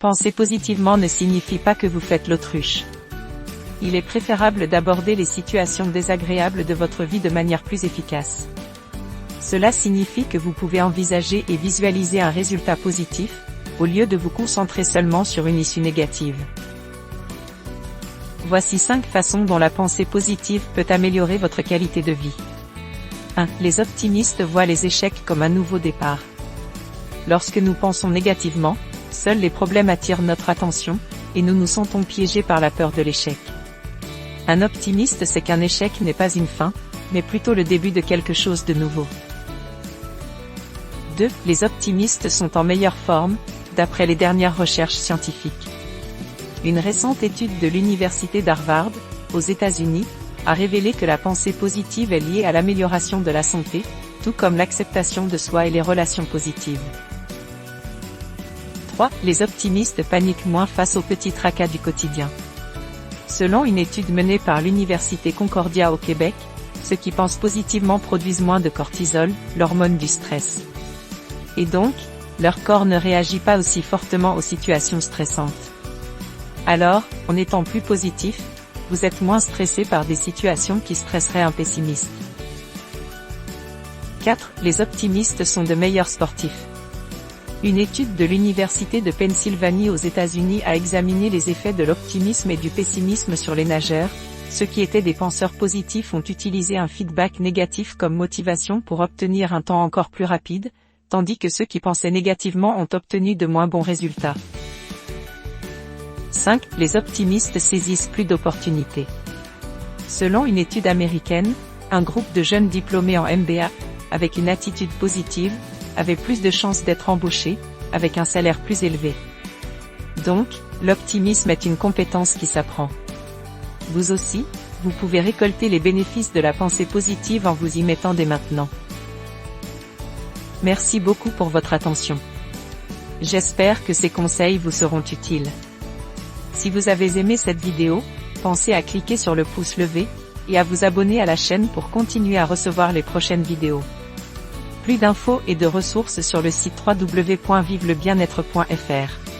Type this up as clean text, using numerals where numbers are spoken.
Penser positivement ne signifie pas que vous faites l'autruche. Il est préférable d'aborder les situations désagréables de votre vie de manière plus efficace. Cela signifie que vous pouvez envisager et visualiser un résultat positif, au lieu de vous concentrer seulement sur une issue négative. Voici 5 façons dont la pensée positive peut améliorer votre qualité de vie. 1. Les optimistes voient les échecs comme un nouveau départ. Lorsque nous pensons négativement, seuls les problèmes attirent notre attention, et nous nous sentons piégés par la peur de l'échec. Un optimiste sait qu'un échec n'est pas une fin, mais plutôt le début de quelque chose de nouveau. 2. Les optimistes sont en meilleure forme, d'après les dernières recherches scientifiques. Une récente étude de l'université d'Harvard, aux États-Unis, a révélé que la pensée positive est liée à l'amélioration de la santé, tout comme l'acceptation de soi et les relations positives. 3. Les optimistes paniquent moins face aux petits tracas du quotidien. Selon une étude menée par l'Université Concordia au Québec, ceux qui pensent positivement produisent moins de cortisol, l'hormone du stress. Et donc, leur corps ne réagit pas aussi fortement aux situations stressantes. Alors, en étant plus positif, vous êtes moins stressé par des situations qui stresseraient un pessimiste. 4. Les optimistes sont de meilleurs sportifs. Une étude de l'Université de Pennsylvanie aux États-Unis a examiné les effets de l'optimisme et du pessimisme sur les nageurs. Ceux qui étaient des penseurs positifs ont utilisé un feedback négatif comme motivation pour obtenir un temps encore plus rapide, tandis que ceux qui pensaient négativement ont obtenu de moins bons résultats. 5. Les optimistes saisissent plus d'opportunités. Selon une étude américaine, un groupe de jeunes diplômés en MBA, avec une attitude positive, avait plus de chances d'être embauchés, avec un salaire plus élevé. Donc, l'optimisme est une compétence qui s'apprend. Vous aussi, vous pouvez récolter les bénéfices de la pensée positive en vous y mettant dès maintenant. Merci beaucoup pour votre attention. J'espère que ces conseils vous seront utiles. Si vous avez aimé cette vidéo, pensez à cliquer sur le pouce levé, et à vous abonner à la chaîne pour continuer à recevoir les prochaines vidéos. Plus d'infos et de ressources sur le site www.vivelebienêtre.fr.